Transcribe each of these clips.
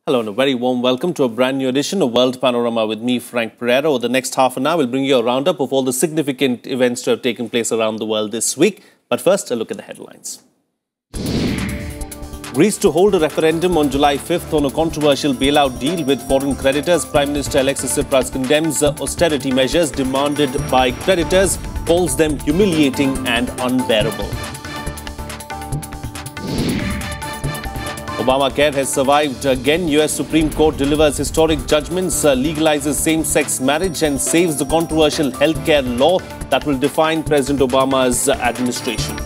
Hello and a very warm welcome to a brand new edition of World Panorama with me, Frank Pereira. Over the next half an hour, we'll bring you a roundup of all the significant events to have taken place around the world this week. But first, a look at the headlines. Greece to hold a referendum on July 5th on a controversial bailout deal with foreign creditors. Prime Minister Alexis Tsipras condemns austerity measures demanded by creditors, calls them humiliating and unbearable. Obamacare has survived again. US Supreme Court delivers historic judgments, legalizes same-sex marriage and saves the controversial healthcare law that will define President Obama's administration.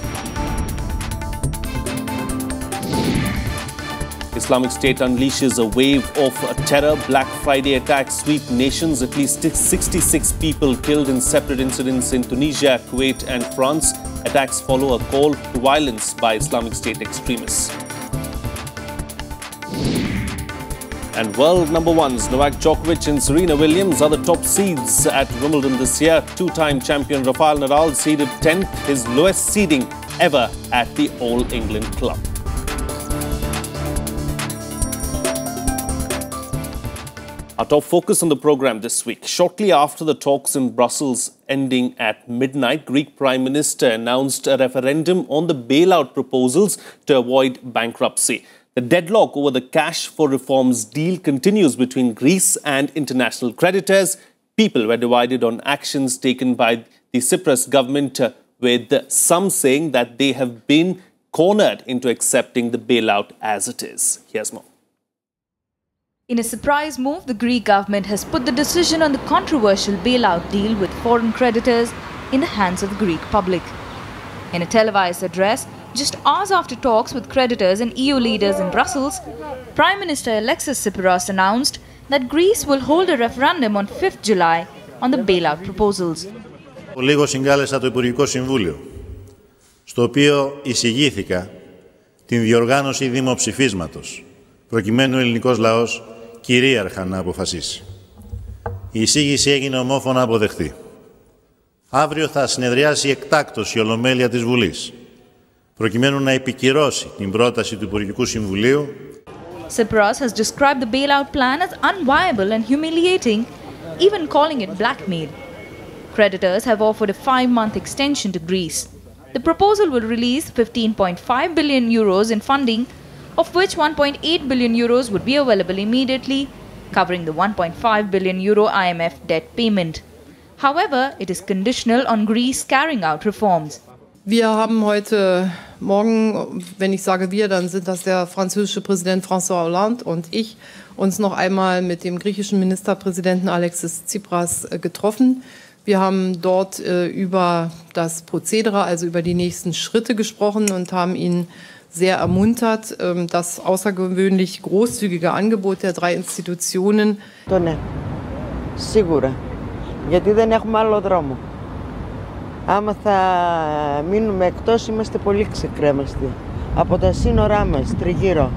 Islamic State unleashes a wave of terror. Black Friday attacks sweep nations. At least 66 people killed in separate incidents in Tunisia, Kuwait and France. Attacks follow a call to violence by Islamic State extremists. And world number ones Novak Djokovic and Serena Williams are the top seeds at Wimbledon this year. Two-time champion Rafael Nadal seeded 10th, his lowest seeding ever at the All England club. Our top focus on the programme this week. Shortly after the talks in Brussels ending at midnight, Greek Prime Minister announced a referendum on the bailout proposals to avoid bankruptcy. The deadlock over the cash for reforms deal continues between Greece and international creditors. People were divided on actions taken by the Tsipras government, with some saying that they have been cornered into accepting the bailout as it is. Here's more. In a surprise move, the Greek government has put the decision on the controversial bailout deal with foreign creditors in the hands of the Greek public. In a televised address, just hours after talks with creditors and EU leaders in Brussels, Prime Minister Alexis Tsipras announced that Greece will hold a referendum on 5th July on the bailout proposals. Λίγο συγκάλεσα το Υπουργικό Συμβούλιο, στο οποίο εισηγήθηκα την διοργάνωση δημοψηφίσματος, προκειμένου ο ελληνικός λαός κυρίαρχα να αποφασίσει. Η εισήγηση έγινε ομόφωνα αποδεκτή. Αύριο θα συνεδριάσει εκτάκτως η Ολομέλεια της Βουλής, προκειμένου να επικυρώσει την πρόταση του Υπουργικού Συμβουλίου. Tsipras has described the bailout plan as unviable and humiliating, even calling it blackmail. Creditors have offered a 5-month extension to Greece. The proposal will release 15.5 billion euros in funding, of which 1.8 billion euros would be available immediately, covering the 1.5 billion euro IMF debt payment. However, it is conditional on Greece carrying out reforms. Wir haben heute Morgen, wenn ich sage wir, dann sind das der französische Präsident François Hollande und ich, uns noch einmal mit dem griechischen Ministerpräsidenten Alexis Tsipras getroffen. Wir haben dort über das Prozedere, also über die nächsten Schritte gesprochen und haben ihn sehr ermuntert, das außergewöhnlich großzügige Angebot der 3 Institutionen. Ναι, σίγουρα, γιατί δεν έχουμε άλλο δρόμο. Άμα θα μείνουμε εκτός, είμαστε πολύ ξεκρέμαστοι. Από τα σύνορά μας, τριγύρω,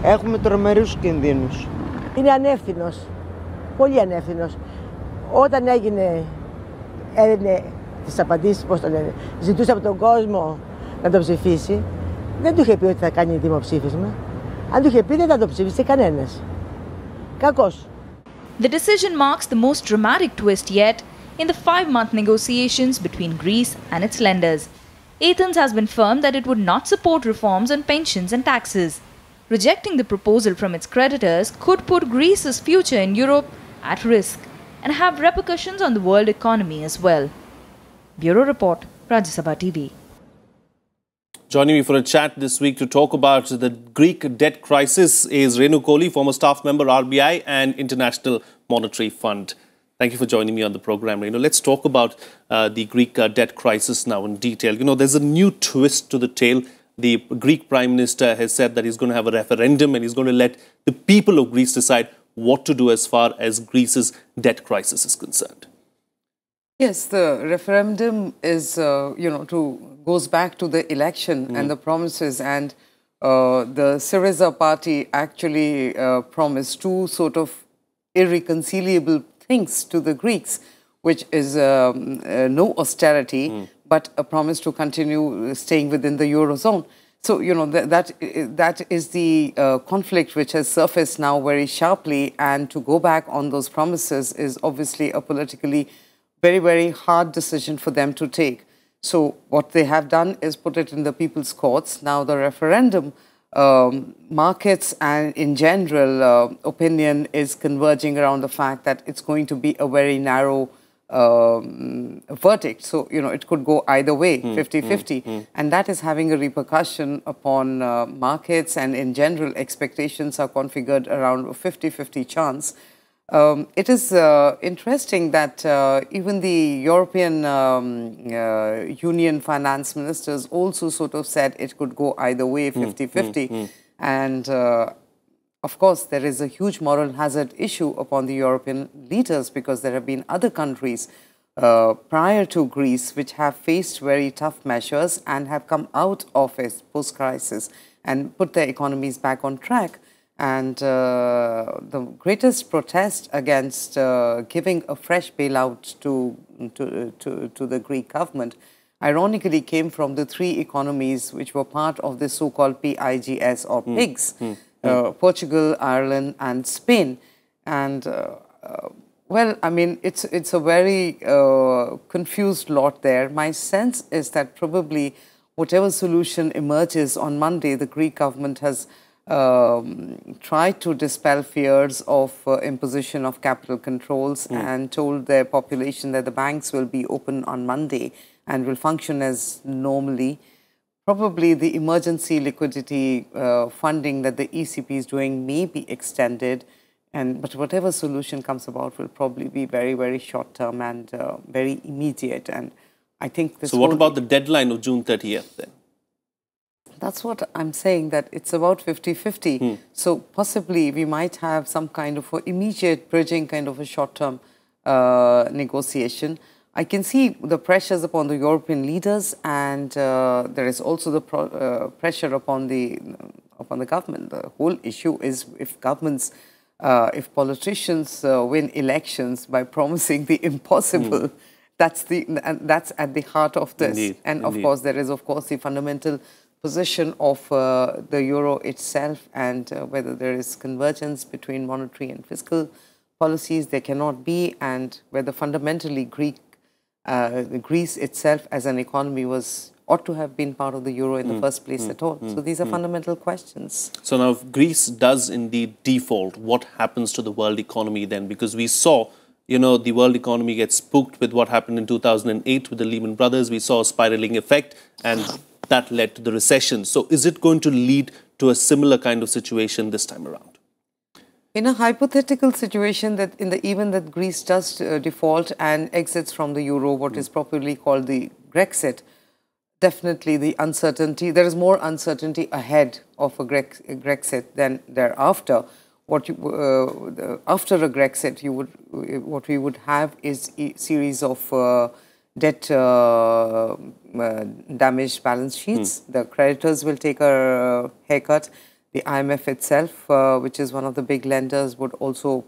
έχουμε τρομερούς κινδύνους. Είναι ανεύθυνος, πολύ ανεύθυνος. Όταν έδινε τις απαντήσεις, πώς το λένε, ζητούσε από τον κόσμο να το ψηφίσει, δεν του είχε πει ότι θα κάνει δημοψήφισμα. Αν του είχε πει, δεν θα το ψήφισε κανένας. Κακός. The decision marks the most dramatic twist yet in the 5-month negotiations between Greece and its lenders. Athens has been firm that it would not support reforms on pensions and taxes. Rejecting the proposal from its creditors could put Greece's future in Europe at risk and have repercussions on the world economy as well. Bureau Report, Rajya Sabha TV. Joining me for a chat this week to talk about the Greek debt crisis is Renu, Kohli, former staff member, RBI and International Monetary Fund. Thank you for joining me on the program, Renu. Let's talk about the Greek debt crisis now in detail. You know, there's a new twist to the tale. The Greek Prime Minister has said that he's going to have a referendum and he's going to let the people of Greece decide what to do as far as Greece's debt crisis is concerned. Yes, the referendum is, goes back to the election and the promises, and the Syriza party actually promised 2 sort of irreconcilable things to the Greeks, which is no austerity, but a promise to continue staying within the Eurozone. So, you know, that is the conflict which has surfaced now very sharply, and to go back on those promises is obviously a politically very, very hard decision for them to take. So what they have done is put it in the people's courts. Now the referendum, markets and in general opinion is converging around the fact that it's going to be a very narrow verdict. So, you know, it could go either way, 50-50. And that is having a repercussion upon markets, and in general, expectations are configured around a 50-50 chance. It is interesting that even the European Union finance ministers also sort of said it could go either way, 50-50. And of course, there is a huge moral hazard issue upon the European leaders, because there have been other countries prior to Greece which have faced very tough measures and have come out of it post-crisis and put their economies back on track. And the greatest protest against giving a fresh bailout to the Greek government, ironically, came from the three economies which were part of the so-called PIGS or PIGS, Portugal, Ireland, and Spain. And well, I mean, it's a very confused lot there. My sense is that probably whatever solution emerges on Monday, the Greek government has tried to dispel fears of imposition of capital controls and told their population that the banks will be open on Monday and will function as normally. Probably the emergency liquidity funding that the ECB is doing may be extended, but whatever solution comes about will probably be very, very short term and very immediate. And I think this. So what about the deadline of June 30th then? That's what I'm saying, that it's about 50-50. So possibly we might have some kind of immediate bridging kind of a short-term negotiation. I can see the pressures upon the European leaders, and there is also the pressure upon the government. The whole issue is if governments, if politicians win elections by promising the impossible, that's at the heart of this. Indeed, and indeed. Of course, there is of course the fundamental position of the euro itself, and whether there is convergence between monetary and fiscal policies. There cannot be, and whether fundamentally Greece itself as an economy ought to have been part of the euro in the first place at all. So these are fundamental questions. So now if Greece does indeed default, what happens to the world economy then? Because we saw, you know, the world economy get spooked with what happened in 2008 with the Lehman Brothers. We saw a spiraling effect, and that led to the recession. So is it going to lead to a similar kind of situation this time around? In a hypothetical situation that in the event that Greece does default and exits from the euro, what is properly called the Grexit, definitely the uncertainty, there is more uncertainty ahead of a Grexit than thereafter. After a Grexit, what we would have is a series of debt damaged balance sheets. The creditors will take a haircut. The IMF itself, which is one of the big lenders, would also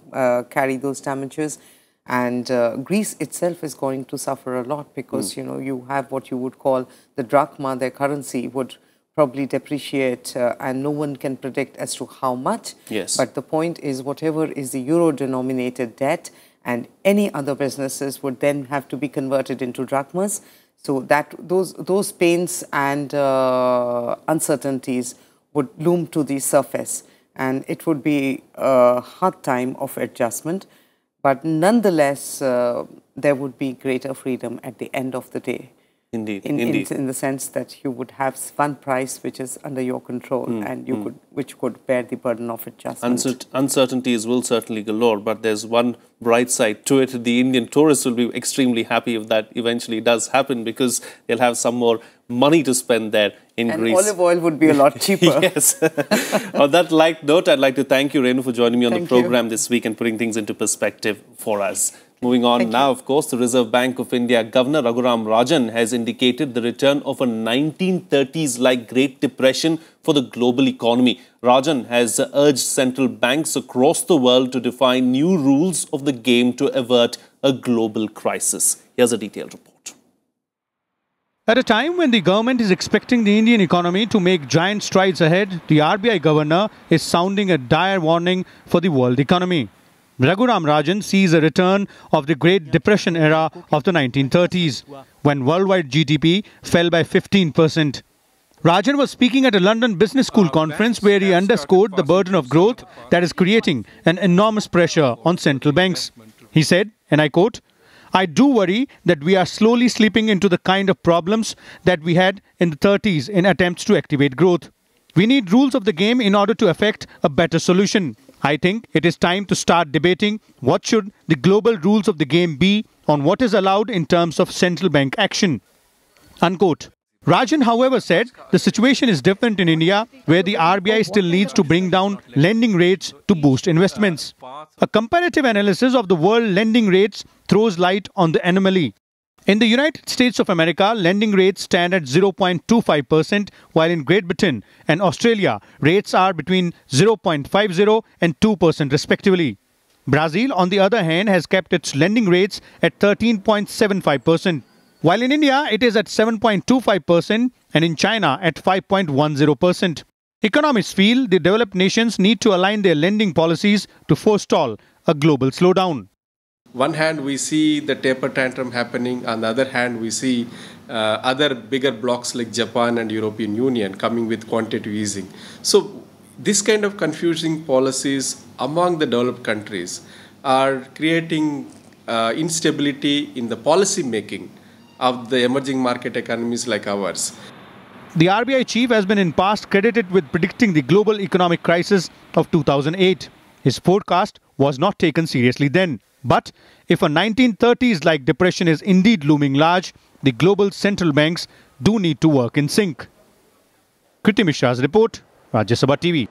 carry those damages. And Greece itself is going to suffer a lot because, you know, you have what you would call the drachma, their currency would probably depreciate, and no one can predict as to how much. Yes. But the point is, whatever is the euro-denominated debt and any other businesses would then have to be converted into drachmas. So that those pains and uncertainties would loom to the surface, and it would be a hard time of adjustment. But nonetheless, there would be greater freedom at the end of the day. Indeed, in the sense that you would have one price which is under your control, and which could bear the burden of adjustment. Uncertainties will certainly galore, but there's one bright side to it. The Indian tourists will be extremely happy if that eventually does happen, because they'll have some more money to spend there in Greece. And olive oil would be a lot cheaper. Yes. On that light note, I'd like to thank you, Renu, for joining me on the program this week and putting things into perspective for us. Moving on now, of course, the Reserve Bank of India Governor Raghuram Rajan has indicated the return of a 1930s-like Great Depression for the global economy. Rajan has urged central banks across the world to define new rules of the game to avert a global crisis. Here's a detailed report. At a time when the government is expecting the Indian economy to make giant strides ahead, the RBI governor is sounding a dire warning for the world economy. Raghuram Rajan sees a return of the Great Depression era of the 1930s, when worldwide GDP fell by 15%. Rajan was speaking at a London Business School conference where he underscored the burden of growth that is creating an enormous pressure on central banks. He said, and I quote, "I do worry that we are slowly slipping into the kind of problems that we had in the 30s in attempts to activate growth. We need rules of the game in order to effect a better solution. I think it is time to start debating what should the global rules of the game be on what is allowed in terms of central bank action." Unquote. Rajan, however, said the situation is different in India, where the RBI still needs to bring down lending rates to boost investments. A comparative analysis of the world lending rates throws light on the anomaly. In the United States of America, lending rates stand at 0.25%, while in Great Britain and Australia, rates are between 0.50 and 2% respectively. Brazil, on the other hand, has kept its lending rates at 13.75%. While in India, it is at 7.25% and in China at 5.10%. Economists feel the developed nations need to align their lending policies to forestall a global slowdown. One hand, we see the taper tantrum happening. On the other hand, we see other bigger blocs like Japan and European Union coming with quantitative easing. So this kind of confusing policies among the developed countries are creating instability in the policy making of the emerging market economies like ours. The RBI chief has been in past credited with predicting the global economic crisis of 2008. His forecast was not taken seriously then. But if a 1930s-like depression is indeed looming large, the global central banks do need to work in sync. Kriti Mishra's report, Rajya Sabha TV.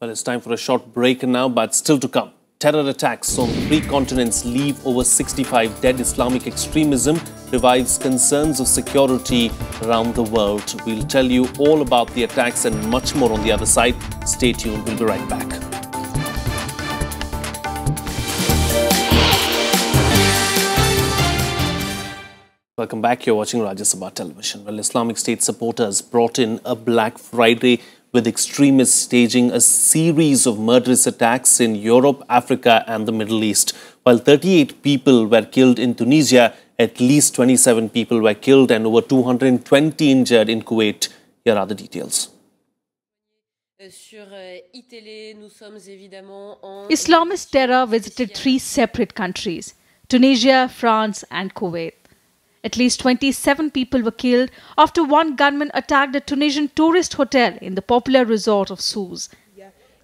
Well, it's time for a short break now, but still to come. Terror attacks on 3 continents leave over 65 dead. Islamic extremism revives concerns of security around the world. We'll tell you all about the attacks and much more on the other side. Stay tuned. We'll be right back. Welcome back. You're watching Rajya Sabha Television. Well, Islamic State supporters brought in a Black Friday with extremists staging a series of murderous attacks in Europe, Africa and the Middle East. While 38 people were killed in Tunisia, at least 27 people were killed and over 220 injured in Kuwait. Here are the details. Islamist terror visited 3 separate countries, Tunisia, France and Kuwait. At least 27 people were killed after one gunman attacked a Tunisian tourist hotel in the popular resort of Sousse.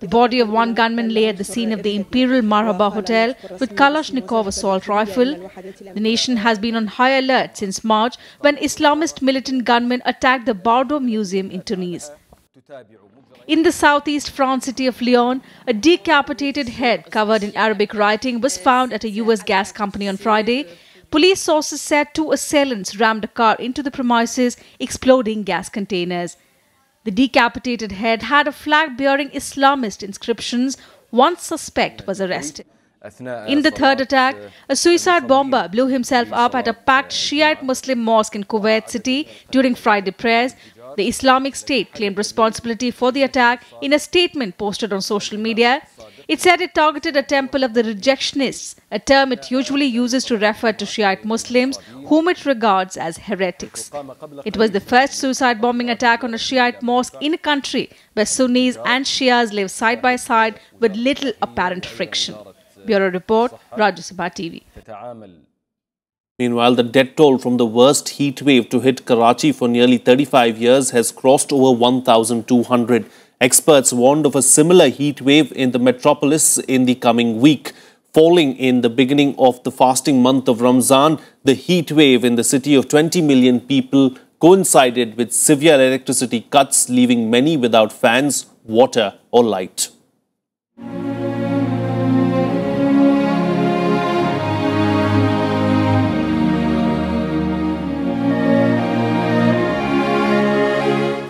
The body of one gunman lay at the scene of the Imperial Marhaba Hotel with Kalashnikov assault rifle. The nation has been on high alert since March when Islamist militant gunmen attacked the Bardo Museum in Tunis. In the southeast France city of Lyon, a decapitated head covered in Arabic writing was found at a US gas company on Friday. Police sources said 2 assailants rammed a car into the premises, exploding gas containers. The decapitated head had a flag bearing Islamist inscriptions. One suspect was arrested. In the third attack, a suicide bomber blew himself up at a packed Shiite Muslim mosque in Kuwait City during Friday prayers. The Islamic State claimed responsibility for the attack in a statement posted on social media. It said it targeted a temple of the rejectionists, a term it usually uses to refer to Shiite Muslims, whom it regards as heretics. It was the first suicide bombing attack on a Shiite mosque in a country where Sunnis and Shias live side by side with little apparent friction. Bureau Report, Rajya Sabha TV. Meanwhile, the death toll from the worst heat wave to hit Karachi for nearly 35 years has crossed over 1,200. Experts warned of a similar heat wave in the metropolis in the coming week. Falling in the beginning of the fasting month of Ramzan, the heat wave in the city of 20 million people coincided with severe electricity cuts, leaving many without fans, water or light.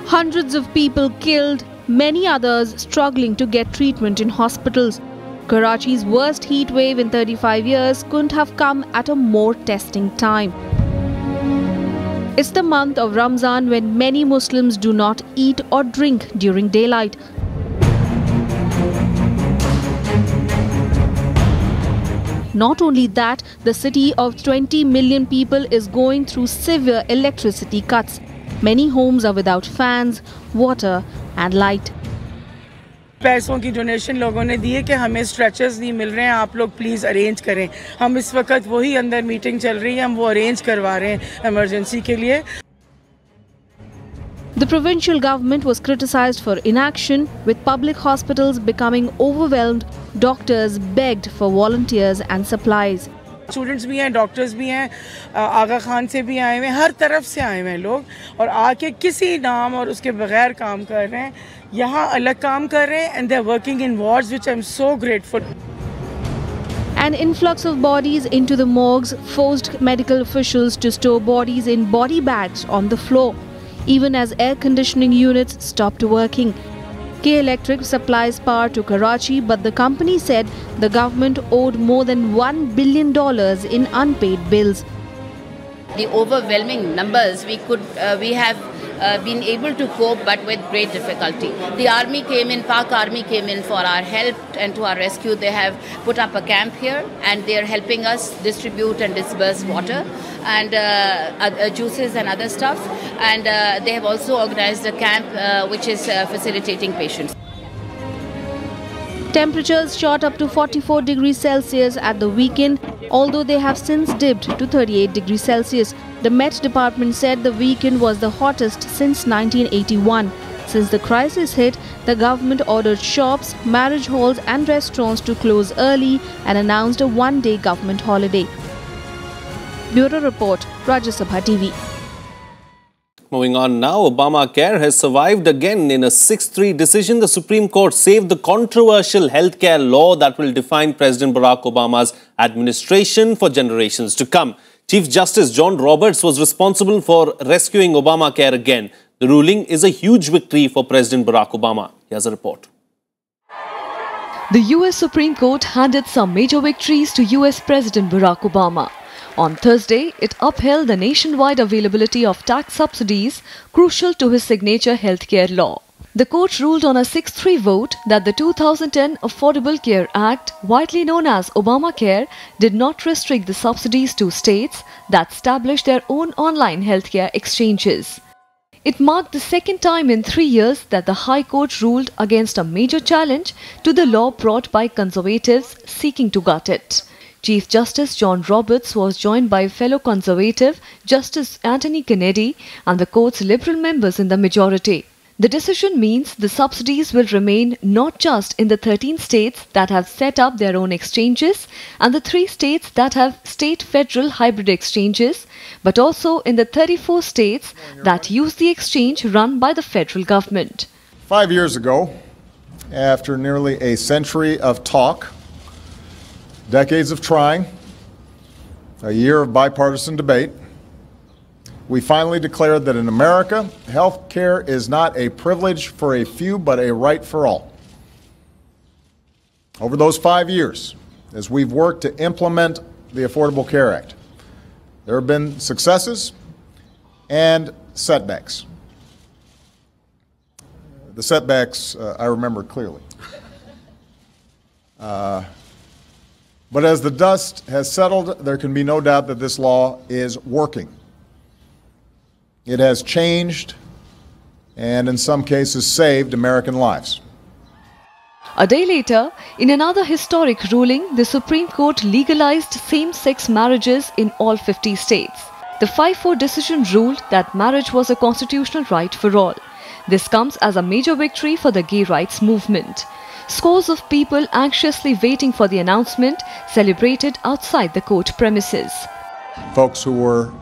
Hundreds of people killed, many others struggling to get treatment in hospitals. Karachi's worst heat wave in 35 years couldn't have come at a more testing time. It's the month of Ramzan when many Muslims do not eat or drink during daylight. Not only that, the city of 20 million people is going through severe electricity cuts. Many homes are without fans, water and light. पैसों की donation लोगों ने दी है कि हमें stretchers नहीं मिल रहे हैं, आप लोग प्लीज़ अरेंज करें. हम इस वक्त वही अंदर मीटिंग चल रही है, हम वो अरेंज करवा रहे हैं इमरजेंसी के लिए. The provincial government was criticized for inaction, with public hospitals becoming overwhelmed. Doctors begged for volunteers and supplies. Students भी हैं, डॉक्टर्स भी हैं, आगा खान से भी आए हुए हैं, हर तरफ से आए हुए हैं लोग और आके किसी नाम और उसके बगैर काम कर रहे हैं. यहाँ अलग काम कर रहे हैं and they're working in wards, which I'm so grateful. An influx of bodies into the morgues forced medical officials to store bodies in body bags on the floor, even as air conditioning units stopped working. K Electric supplies power to Karachi, but the company said the government owed more than $1 billion in unpaid bills. The overwhelming numbers we have been able to cope, but with great difficulty. The army came in, Pak army came in for our help and to our rescue. They have put up a camp here and they are helping us distribute and disburse water and juices and other stuff. And they have also organized a camp which is facilitating patients. Temperatures shot up to 44 degrees Celsius at the weekend, although they have since dipped to 38 degrees Celsius. The Met Department said the weekend was the hottest since 1981. Since the crisis hit, the government ordered shops, marriage halls and restaurants to close early and announced a one-day government holiday. Bureau Report, Rajya Sabha TV. Moving on now, Obamacare has survived again. In a 6-3 decision, the Supreme Court saved the controversial healthcare law that will define President Barack Obama's administration for generations to come. Chief Justice John Roberts was responsible for rescuing Obamacare again. The ruling is a huge victory for President Barack Obama. Here's a report. The US Supreme Court handed some major victories to US President Barack Obama. On Thursday, it upheld the nationwide availability of tax subsidies crucial to his signature healthcare law. The court ruled on a 6-3 vote that the 2010 Affordable Care Act, widely known as Obamacare, did not restrict the subsidies to states that established their own online healthcare exchanges. It marked the second time in 3 years that the High Court ruled against a major challenge to the law brought by conservatives seeking to gut it. Chief Justice John Roberts was joined by fellow conservative Justice Anthony Kennedy and the court's liberal members in the majority. The decision means the subsidies will remain not just in the 13 states that have set up their own exchanges and the 3 states that have state-federal hybrid exchanges, but also in the 34 states that use the exchange run by the federal government. 5 years ago, after nearly a century of talk, decades of trying, a year of bipartisan debate, we finally declared that in America, health care is not a privilege for a few, but a right for all. Over those 5 years, as we've worked to implement the Affordable Care Act, there have been successes and setbacks. The setbacks I remember clearly. But as the dust has settled, there can be no doubt that this law is working. It has changed and in some cases saved American lives. A day later, in another historic ruling, the Supreme Court legalized same-sex marriages in all 50 states. The 5-4 decision ruled that marriage was a constitutional right for all. This comes as a major victory for the gay rights movement. Scores of people anxiously waiting for the announcement celebrated outside the court premises. Folks who were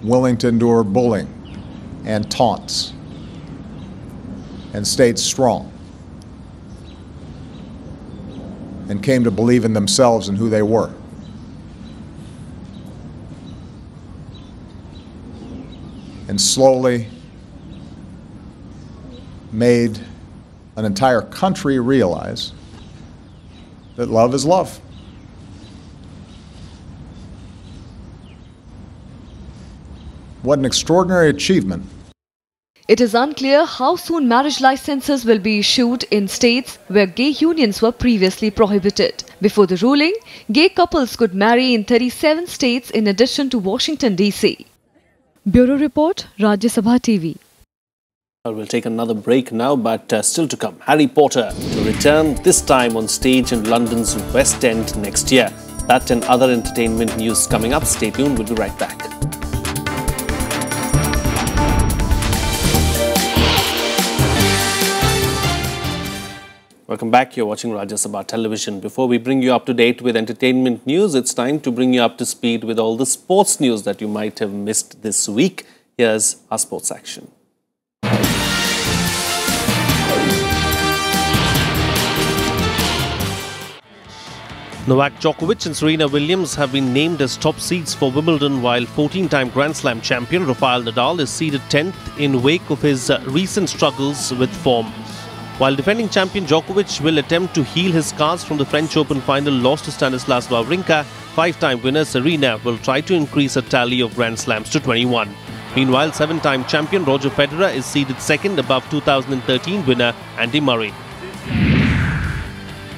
willing to endure bullying and taunts and stayed strong and came to believe in themselves and who they were. And slowly made an entire country realize that love is love. What an extraordinary achievement. It is unclear how soon marriage licenses will be issued in states where gay unions were previously prohibited. Before the ruling, gay couples could marry in 37 states in addition to Washington, D.C. Bureau Report, Rajya Sabha TV. We'll take another break now, but still to come. Harry Potter to return, this time on stage in London's West End next year. That and other entertainment news coming up. Stay tuned, we'll be right back. Welcome back. You're watching Rajya Sabha Television. Before we bring you up to date with entertainment news, it's time to bring you up to speed with all the sports news that you might have missed this week. Here's our sports action. Novak Djokovic and Serena Williams have been named as top seeds for Wimbledon, while 14-time Grand Slam champion Rafael Nadal is seeded 10th in wake of his recent struggles with form. While defending champion Djokovic will attempt to heal his scars from the French Open final loss to Stanislas Wawrinka, 5-time winner Serena will try to increase her tally of Grand Slams to 21. Meanwhile, 7-time champion Roger Federer is seeded second above 2013 winner Andy Murray.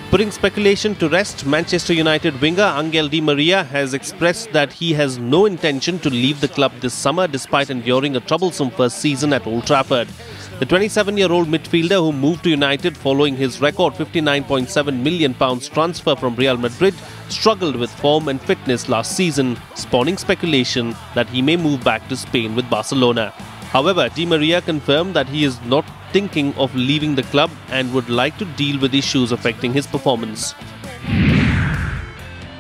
Putting speculation to rest, Manchester United winger Angel Di Maria has expressed that he has no intention to leave the club this summer despite enduring a troublesome first season at Old Trafford. The 27-year-old midfielder, who moved to United following his record £59.7 million transfer from Real Madrid, struggled with form and fitness last season, spawning speculation that he may move back to Spain with Barcelona. However, Di Maria confirmed that he is not thinking of leaving the club and would like to deal with issues affecting his performance.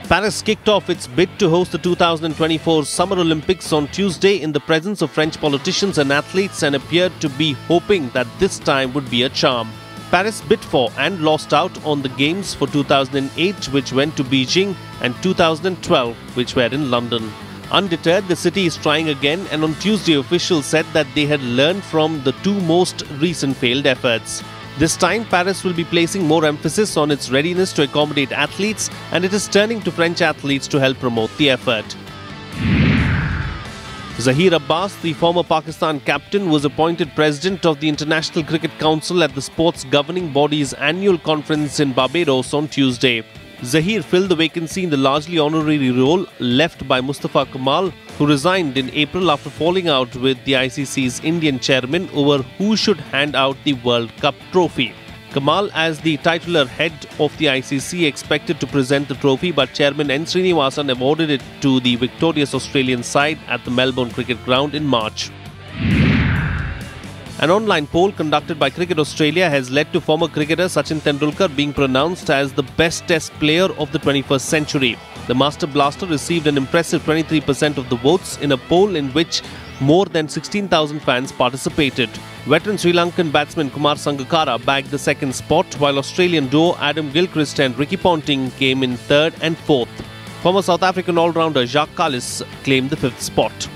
Paris kicked off its bid to host the 2024 Summer Olympics on Tuesday in the presence of French politicians and athletes and appeared to be hoping that this time would be a charm. Paris bid for and lost out on the Games for 2008, which went to Beijing, and 2012, which were in London. Undeterred, the city is trying again, and on Tuesday officials said that they had learned from the two most recent failed efforts. This time, Paris will be placing more emphasis on its readiness to accommodate athletes, and it is turning to French athletes to help promote the effort. Zahir Abbas, the former Pakistan captain, was appointed president of the International Cricket Council at the sports governing body's annual conference in Barbados on Tuesday. Zahir filled the vacancy in the largely honorary role left by Mustafa Kamal, who resigned in April after falling out with the ICC's Indian chairman over who should hand out the World Cup trophy. Kamal, as the titular head of the ICC, expected to present the trophy, but Chairman N. Srinivasan awarded it to the victorious Australian side at the Melbourne Cricket Ground in March. An online poll conducted by Cricket Australia has led to former cricketer Sachin Tendulkar being pronounced as the best test player of the 21st century. The Master Blaster received an impressive 23% of the votes in a poll in which more than 16,000 fans participated. Veteran Sri Lankan batsman Kumar Sangakkara bagged the second spot, while Australian duo Adam Gilchrist and Ricky Ponting came in third and fourth. Former South African all-rounder Jacques Kallis claimed the fifth spot.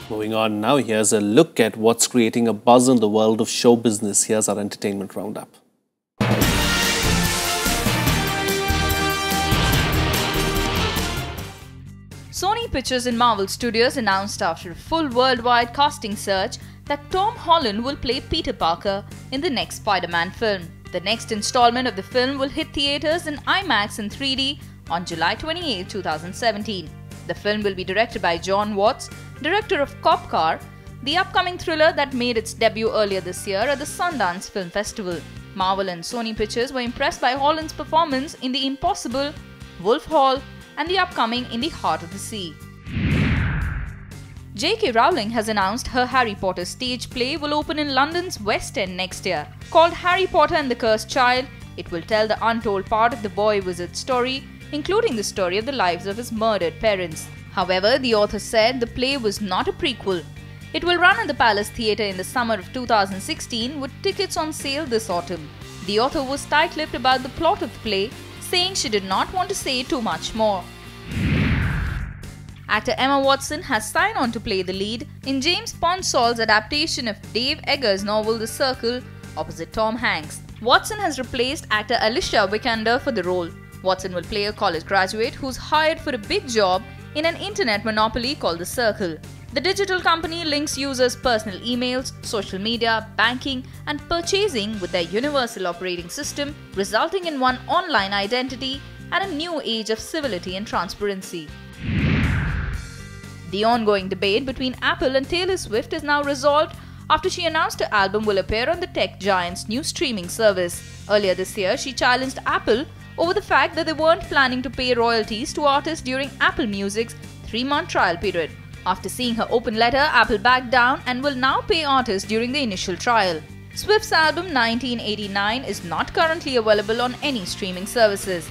Moving on now, here's a look at what's creating a buzz in the world of show business. Here's our entertainment roundup. Sony Pictures and Marvel Studios announced after a full worldwide casting search that Tom Holland will play Peter Parker in the next Spider-Man film. The next installment of the film will hit theaters in IMAX and 3D on July 28, 2017. The film will be directed by John Watts, director of Cop Car, the upcoming thriller that made its debut earlier this year at the Sundance Film Festival. Marvel and Sony Pictures were impressed by Holland's performance in The Impossible, Wolf Hall, and the upcoming In the Heart of the Sea. J.K. Rowling has announced her Harry Potter stage play will open in London's West End next year. Called Harry Potter and the Cursed Child, it will tell the untold part of the boy wizard's story, including the story of the lives of his murdered parents. However, the author said the play was not a prequel. It will run at the Palace Theatre in the summer of 2016 with tickets on sale this autumn. The author was tight-lipped about the plot of the play, saying she did not want to say too much more. Actor Emma Watson has signed on to play the lead in James Ponsol's adaptation of Dave Eggers' novel The Circle opposite Tom Hanks. Watson has replaced actor Alicia Vikander for the role. Watson will play a college graduate who's hired for a big job in an internet monopoly called The Circle. The digital company links users' personal emails, social media, banking, and purchasing with their universal operating system, resulting in one online identity and a new age of civility and transparency. The ongoing debate between Apple and Taylor Swift is now resolved after she announced her album will appear on the tech giant's new streaming service. Earlier this year, she challenged Apple over the fact that they weren't planning to pay royalties to artists during Apple Music's 3-month trial period. After seeing her open letter, Apple backed down and will now pay artists during the initial trial. Swift's album 1989 is not currently available on any streaming services.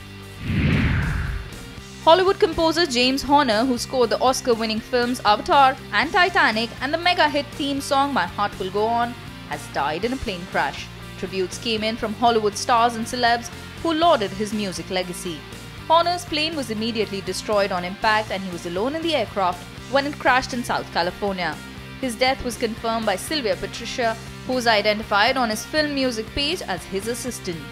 Hollywood composer James Horner, who scored the Oscar-winning films Avatar and Titanic and the mega-hit theme song My Heart Will Go On, has died in a plane crash. Tributes came in from Hollywood stars and celebs who lauded his music legacy. Horner's plane was immediately destroyed on impact and he was alone in the aircraft when it crashed in South California. His death was confirmed by Sylvia Patricia, who was identified on his film music page as his assistant.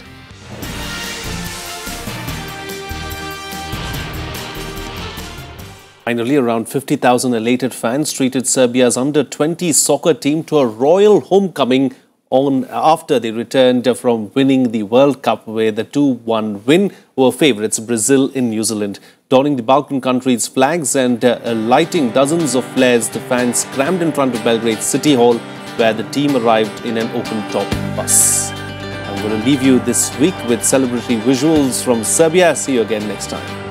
Finally, around 50,000 elated fans treated Serbia's under-20 soccer team to a royal homecoming after they returned from winning the World Cup with a 2-1 win over favourites Brazil in New Zealand. Donning the Balkan countries' flags and lighting dozens of flares, the fans crammed in front of Belgrade's City Hall, where the team arrived in an open-top bus. I'm going to leave you this week with celebratory visuals from Serbia. See you again next time.